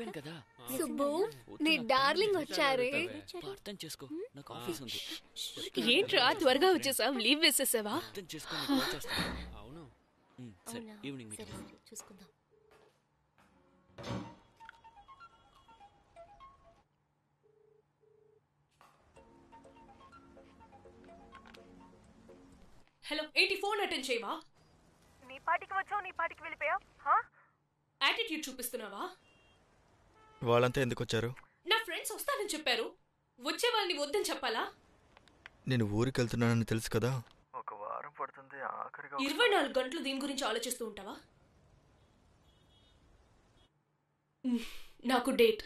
చెప్పాను కదా. సుబ్బు నీ డార్లింగ్ వచ్చారే. అర్థం చేసుకో, నాకు ఆఫీస్ ఉంది. ఏంట్రా త్వరగా వచ్చేసావు, లీవ్ వేసేసావా? అర్థం చేసుకో, అవును. సరే, ఈవినింగ్ మీటింగ్ చూసుకుందాం. హలో, ఏంటి ఫోన్ అటెండ్ చేయవా? నీ పాటికి వచ్చావు, నీ పాటికి వెళ్ళిపోయావు. యాటిట్యూడ్ చూపిస్తున్నావా? వాళ్ళంతా ఎందుకు వచ్చారు? నా ఫ్రెండ్స్ వస్తానని చెప్పారు. వచ్చే వాళ్ళని వద్దని చెప్పాలా? నేను ఊరికి వెళ్తున్నానని తెలుసు కదా. ఒక వారం పడుతుంది. 24 గంటలు దీని గురించి ఆలోచిస్తూ ఉంటావా? నాకు డేట్.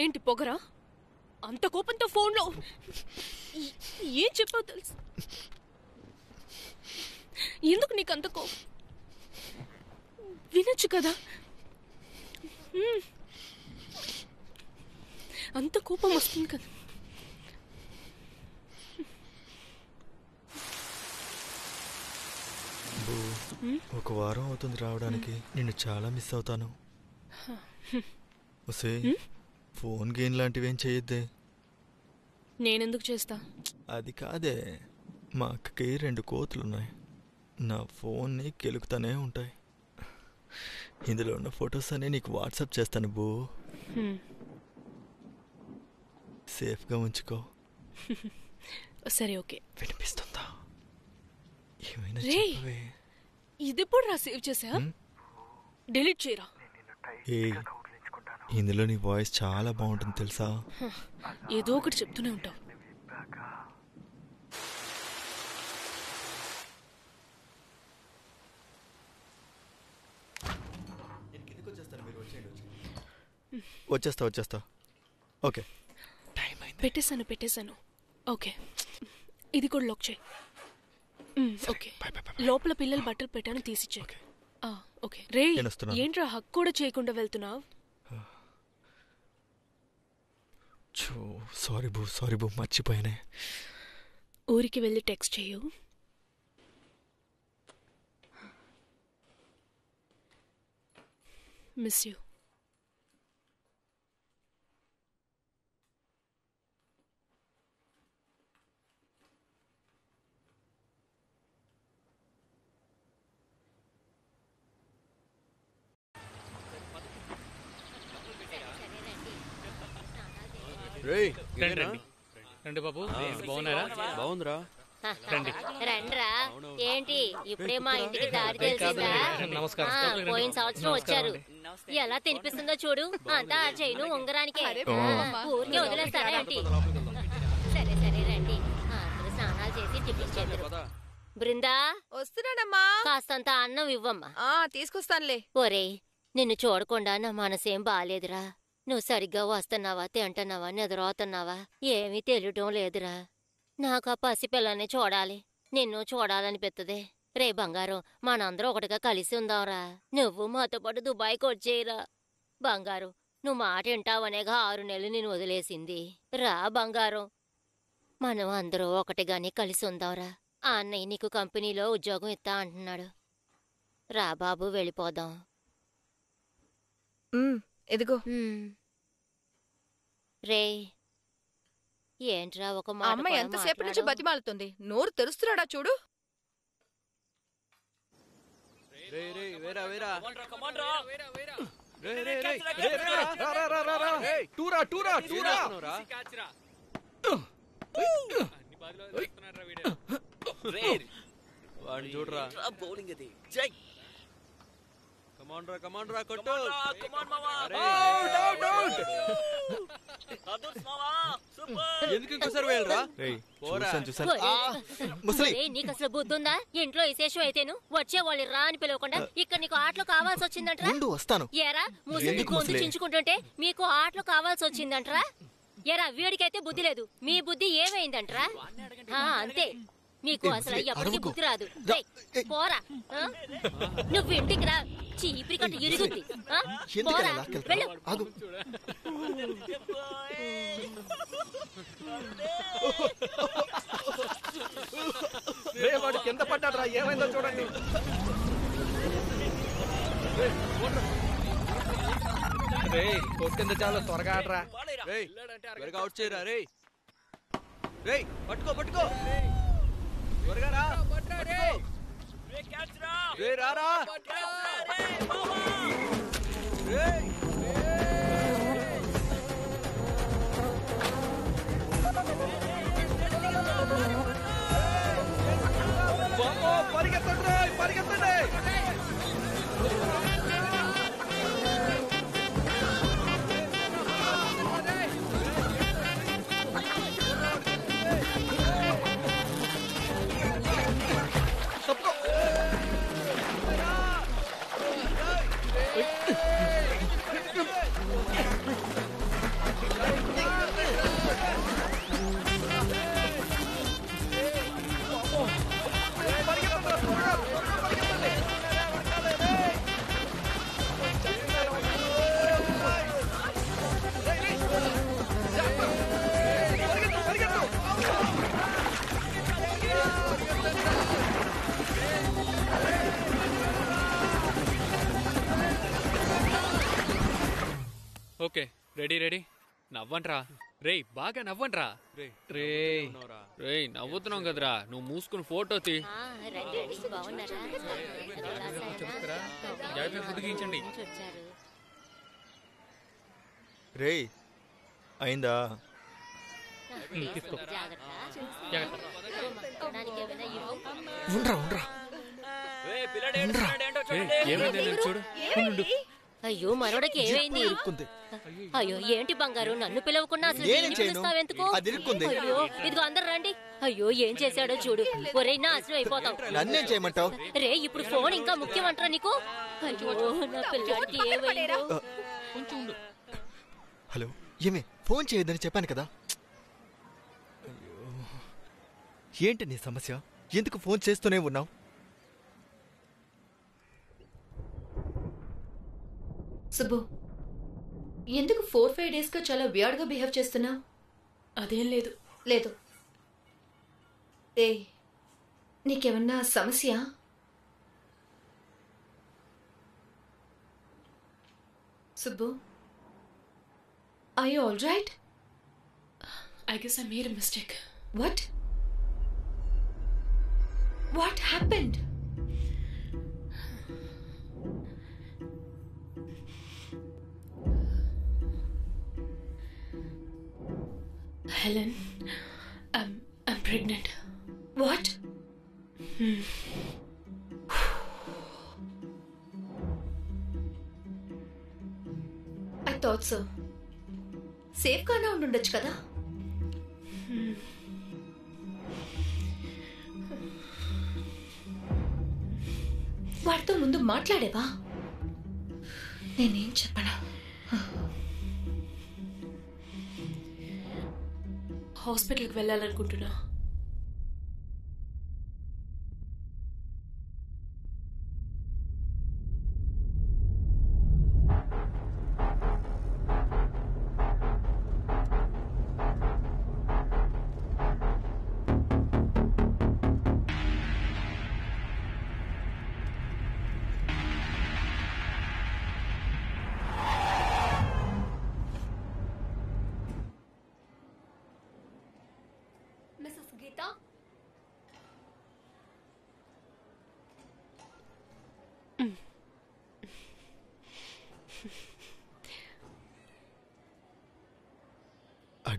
ఏంటి పొగరా? అంత కోపంతో ఫోన్లో ఏం చెప్పావు తెలుసు? ఎందుకు నీకు అంత కోపం? వినొచ్చు కదా. అంత కోపం వస్తుంది కదా. ఒక వారం అవుతుంది రావడానికి. నిన్ను చాలా మిస్ అవుతాను. ఒసే, ఫోన్ గేమ్ లాంటివి ఏం చేయొద్దే. నేనెందుకు చేస్తా? అది కాదే, మా అక్కకి 2 కోతులున్నాయి. నా ఫోన్ని కెలుకుతానే ఉంటాయి. ఇందులో ఉన్న ఫొటోస్ అన్నీ నీకు వాట్సాప్ చేస్తాను బూ. సేఫ్గా ఉంచుకో. సరే, ఓకే. వినిపిస్తుందా? ఏమైనా రే, చెప్పవే. ఇది ఎప్పుడు రా సేవ్ చేసా? డిలీట్ చేయరా. ఏ, ఇందులో నీ వాయిస్ చాలా బాగుంటుంది తెలుసా? ఏదో ఒకటి చెప్తూనే ఉంటావు. వచ్చేస్తా. ఓకే, పెట్టేశాను. ఓకే, ఇది కూడా లాక్ చేయి. ఓకే, లోపల పిల్లలు బట్టలు పెట్టాను, తీసిచ్చే. ఓకే. రే, ఏంట్రా హక్ కూడా చేయకుండా వెళ్తున్నావు? సారీ బూ, మర్చిపోయానే. ఊరికి వెళ్ళి టెక్స్ట్ చేయు. Miss you. రండి బాబు, బాగున్నారా? బాగుందిరా. రండ్రా. ఏంటి ఇప్పుడే మా ఇంటికి దారి తెలిసిందా? పోయిన సంవత్సరం వచ్చారు. ఎలా తినిపిస్తుందో చూడు. అంతా ఆ చైను ఉంగరానికే. ఊరికే వదిలేస్తారా ఏంటి? సరే రండి. అందరూ స్నానాలు చేసి టిఫిన్ చేద్దరు. బృందా, వస్తున్నానమ్మా. కాస్తంత అన్నం ఇవ్వమ్మా. తీసుకొస్తానులే. ఒరేయ్, నిన్ను చూడకుండా నా మనసేం బాలేదురా. నువ్వు సరిగ్గా వస్తున్నావా, తింటున్నావా, నిద్రపోతున్నావా ఏమీ తెలియటం లేదురా. నాకు ఆ పసిపిల్లని చూడాలి, నిన్ను చూడాలనిపిస్తుంది. రే బంగారం, మనందరం ఒకటిగా కలిసి ఉందాంరా. నువ్వు మాతో పాటు దుబాయ్కి వచ్చేయరా. బంగారం, నువ్వు మాట వింటావనేగా 6 నెలలు నేను వదిలేసింది. రా బంగారం, మనం అందరూ ఒకటిగానే కలిసి ఉందాంరా. ఆ అన్నయ్య నీకు కంపెనీలో ఉద్యోగం ఇస్తా అంటున్నాడు. రా బాబు, వెళ్ళిపోదాం. ఎదుగో. రే, ఏంట్రా ఒక మాట అమ్మ కూడా ఎంతసేపు నుంచి మాట్లాడవు? బతిమాలుతుంది. నోరు తెరుస్తున్నాడా చూడు. వాడిని చూడరా బౌలింగ్ అది. జై కమాండ్ రా కొట్టు. ఎందుకు ఇంకోసారి వెళ్ళరా? ఒరేయ్, నీకు అసలు బుద్ధుందా? ఇంట్లో విశేషం అయితేను వచ్చే వాళ్ళు రా అని పిలవకుండా ఇక్కడ నీకు ఆటలు కావాల్సి వచ్చిందంటరా? వస్తాను. ఏరా ముసలి గొంతు చించుకుంటుంటే మీకు ఆటలు కావాల్సి వచ్చిందంటరా? ఏరా వీడికైతే బుద్ధి లేదు, మీ బుద్ధి ఏమైందంటరా? అంతే, మీకు అసలు ఎవరికి బుద్ధి రాదు. రేయ్, పోరా. నువ్వు ఇంటికి రా, చీపిరి కట్టు ఇరుగుద్ది. పోరా, వెళ్ళు. వాడు కింద పడ్డాడ్రా, ఏమైందో చూడండి. కొట్టింది చాలా త్వరగా ఆడరా. అవుట్ చేయరా. రే పట్టుకో త్వరగా రా. రే రారా. పరిగెత్తండి. Okay, ready. నవ్వండ్రా. రేయ్, బాగా నవ్వండ్రా. రేయ్ నవ్వుతున్నాం కదరా, నువ్వు మూసుకుని ఫోటో తీ. బాగున్నారా? ఉడికించండి. రే అయిందా? ఉండరా చూడు. అయ్యో, మనోడికి ఏమైంది? అయ్యో, ఏంటి బంగారు, నన్ను పిలవకుండా అసలు పిలుస్తావెందుకు? అయ్యో, ఇదిగో అందరు రండి. అయ్యో, ఏం చేశాడో చూడు. ఒరే, నాశనం అయిపోతావు. నన్నేం చేయమంటావు? రే, ఇప్పుడు ఫోన్ ఇంకా ముఖ్యమంటారా నీకు? అయ్యో, నా పిల్లడికి ఏమైందో. హలో, ఏమే ఫోన్ చేయొద్దని చెప్పాను కదా. అయ్యో, ఏంటి నీ సమస్య? ఎందుకు ఫోన్ చేస్తూనే ఉన్నావు? సుబ్బు, ఎందుకు 4-5 days గా చాలా వియర్డ్ గా బిహేవ్ చేస్తున్నావు? అదేం లేదు. లేదు. ఏ, నీకేమన్నా సమస్య? Subbu, are you all right? I guess I made a mistake. What? What happened? Helen, I'm pregnant. What? I thought so. Safe గానే ఉండుండొచ్చు కదా. వాడితో ముందు మాట్లాడేవా? నేనేం చెప్పనా? హాస్పిటల్కి వెళ్ళాలనుకుంటున్నా.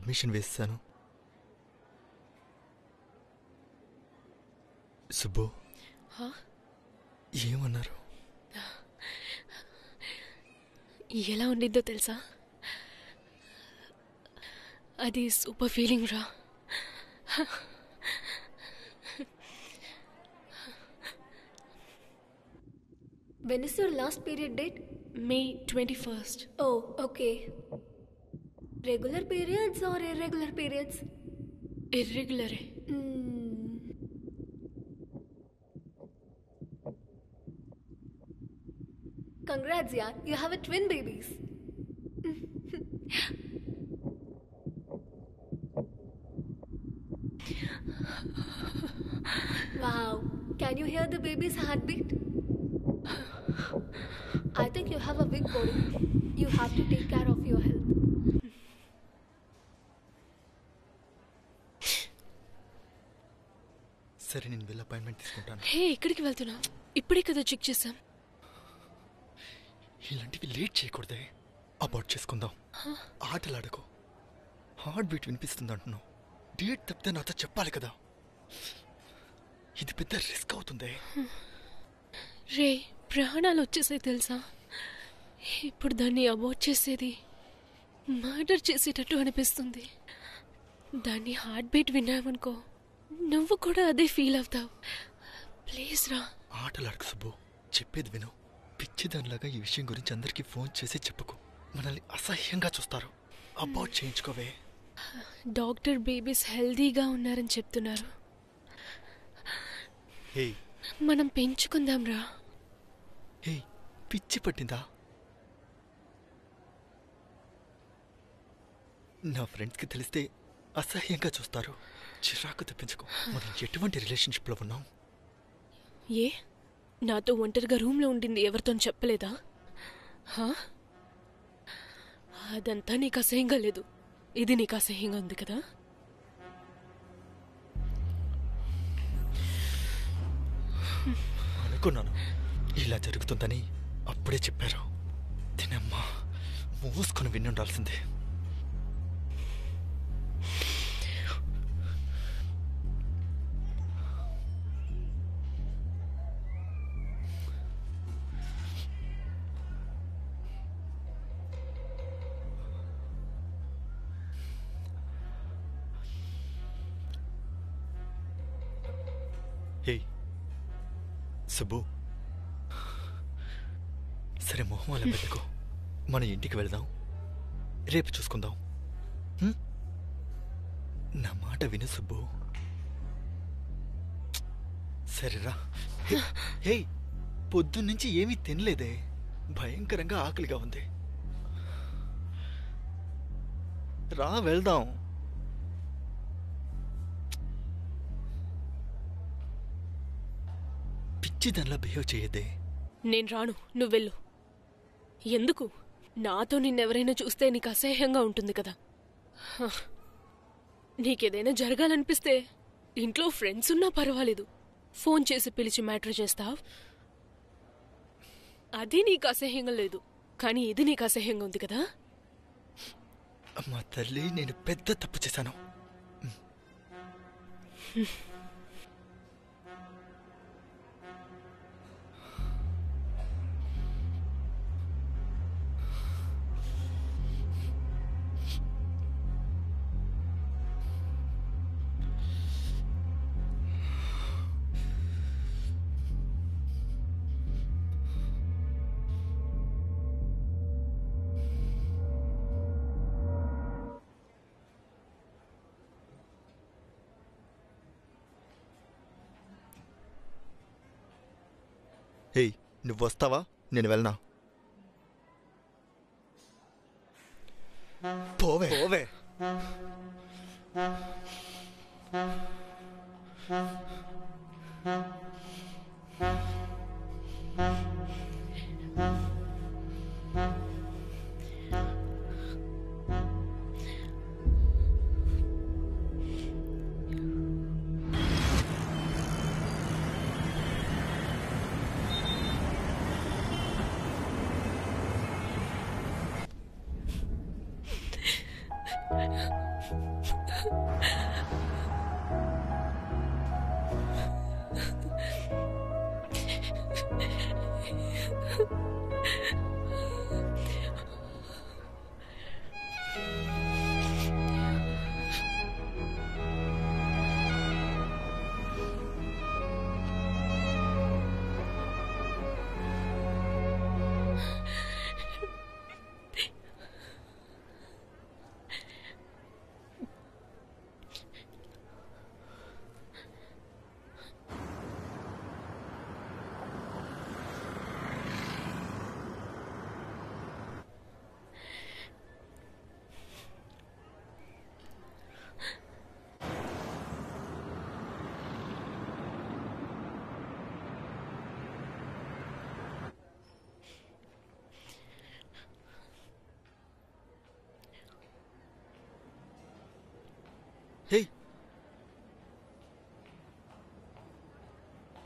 అడ్మిషన్ వేసాను. సుబ్బు ఏమన్నారు? ఎలా ఉండిద్దో తెలుసా? అది సూపర్ ఫీలింగ్ రా. When is your last period date? May 21st. Oh, okay. Regular periods or irregular periods? Irregular. Congrats, yaar. You have a twin babies. Wow. Can you hear the baby's heartbeat? I think you have a big body. You have to take care of your health. సరే, నేను వెళ్ళి appointment తీసుకుంటాను. హే, ఎక్కడికి వెళ్తున్నా? ఇప్పుడే కదా check చేసాం. ఇలాంటివి లేట్ చేయకూడదే. అబార్ట్ చేసుకుందాం. ఆటలాడుకో. హార్ట్ బీట్ వినిపిస్తుంది అంటున్నావు. డేట్ తప్పితే నాతో చెప్పాలి కదా. ఇది పెద్ద రిస్క్ అవుతుంది. రే, ప్రాణాలు వచ్చేసాయి తెలుసా? ఇప్పుడు దాన్ని అబార్ట్ చేసేది మర్డర్ చేసేటట్టు అనిపిస్తుంది. దాన్ని హార్ట్ బీట్ విన్నామనుకో, నువ్వు కూడా అదే ఫీల్ అవుతావు. ప్లీజ్ రా. ఆటలాడకు సుబ్బు, చెప్పేది విను. పిచ్చిదానిలాగా ఈ విషయం గురించి అందరికీ ఫోన్ చేసి చెప్పుకో. మనల్ని అసహ్యంగా చూస్తారు. అబార్ట్ చేయించుకోవే. డాక్టర్ బేబీస్ హెల్దీగా ఉన్నారని చెప్తున్నారు. మనం పెంచుకుందాం రా. హే, పిచ్చి పట్టిందా? నా ఫ్రెండ్స్కి తెలిస్తే అసహ్యంగా చూస్తారు. చిరాకు తెప్పించుకో. మనం ఎటువంటి రిలేషన్షిప్లో ఉన్నాం? ఏ, నాతో ఒంటరిగా రూమ్లో ఉండింది ఎవరితో చెప్పలేదా? అదంతా నీకు అసహ్యంగా లేదు. ఇది నీకు అసహ్యంగా ఉంది కదా? అనుకున్నాను ఇలా జరుగుతుందని. అప్పుడే చెప్పారు. తినమ్మా, మూసుకొని విని ఉండాల్సిందే. హే సుబ్బు, సరే మొహం అలా పెట్టుకో. మన ఇంటికి వెళ్దాం. రేపు చూసుకుందాం. నా మాట విను సుబ్బు. సరేరా. హే, పొద్దున్నుంచి ఏమీ తినలేదే. భయంకరంగా ఆకలిగా ఉంది. రా, వెళ్దాం. పిచ్చిదానిలా బిహేవ్ చేయదే. నేను రాను, నువ్వు వెళ్ళు. ఎందుకు? నాతో నిన్నెవరైనా చూస్తే నీకు అసహ్యంగా ఉంటుంది కదా. నీకేదైనా జరగాలనిపిస్తే ఇంట్లో ఫ్రెండ్స్ ఉన్నా పర్వాలేదు, ఫోన్ చేసి పిలిచి మ్యాటర్ చేస్తావు. అది నీకు అసహ్యంగా లేదు, కానీ ఇది నీకు అసహ్యంగా ఉంది కదా. అమ్మా తల్లి, నేను పెద్ద తప్పు చేశాను. హే, నువ్వు వస్తావా? నేను వెళ్ళనా? పోవే పోవే. హే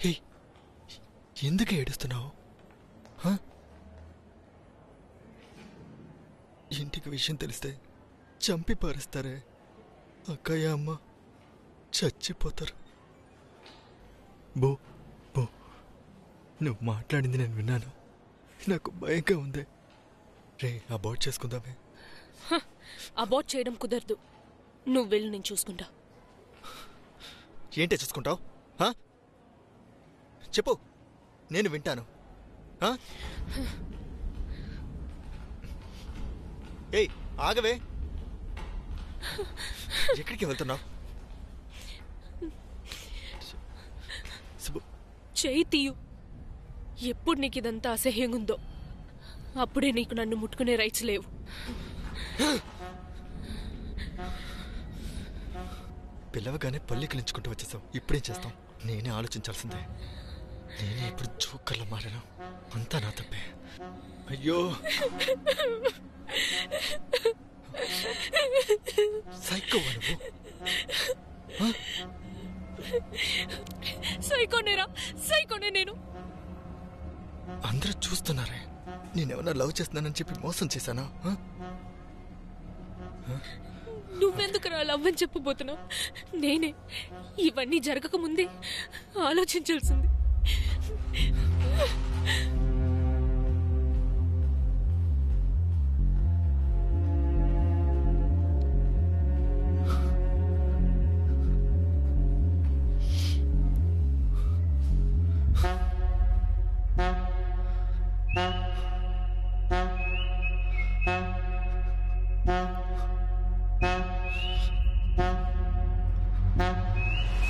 హే ఎందుకు ఏడుస్తున్నావు? ఇంటికి విషయం తెలిస్తే చంపి పారేస్తారే. అక్కయ్య అమ్మ చచ్చిపోతారు. బో బో నువ్వు మాట్లాడింది నేను విన్నాను. నాకు భయంగా ఉంది. రే అబార్ట్ చేసుకుందామే. అబార్ట్ చేయడం కుదరదు. నువ్వు వెళ్ళి నేను చూసుకుంటా. ఏంటే చూసుకుంటావు? చెప్పు, నేను వింటాను. ఏయ్ ఆగవే, ఎక్కడికి వెళ్తున్నావు? చేయి తీయు. ఎప్పుడు నీకు ఇదంతా అసహ్యంగా ఉందో అప్పుడే నీకు నన్ను ముట్టుకునే రైట్స్ లేవు. పిల్లవగానే పల్లికిలించుకుంటూ వచ్చేసావు. ఇప్పుడేం చేస్తాం? నేనే ఆలోచించాల్సిందే. నేనే ఇప్పుడు జోకర్లా మారాను. అంతా నా తప్పే. అయ్యో సైకోవా నువ్వు? సైకోనేరా? సైకోనే నేను. అందరూ చూస్తున్నారే. నేనేమన్నా లవ్ చేస్తున్నానని చెప్పి మోసం చేశానా? నువ్వెందుకు రా లవ్ అని చెప్పబోతున్నావు? నేనే ఇవన్నీ జరగక ముందే ఆలోచించాల్సింది.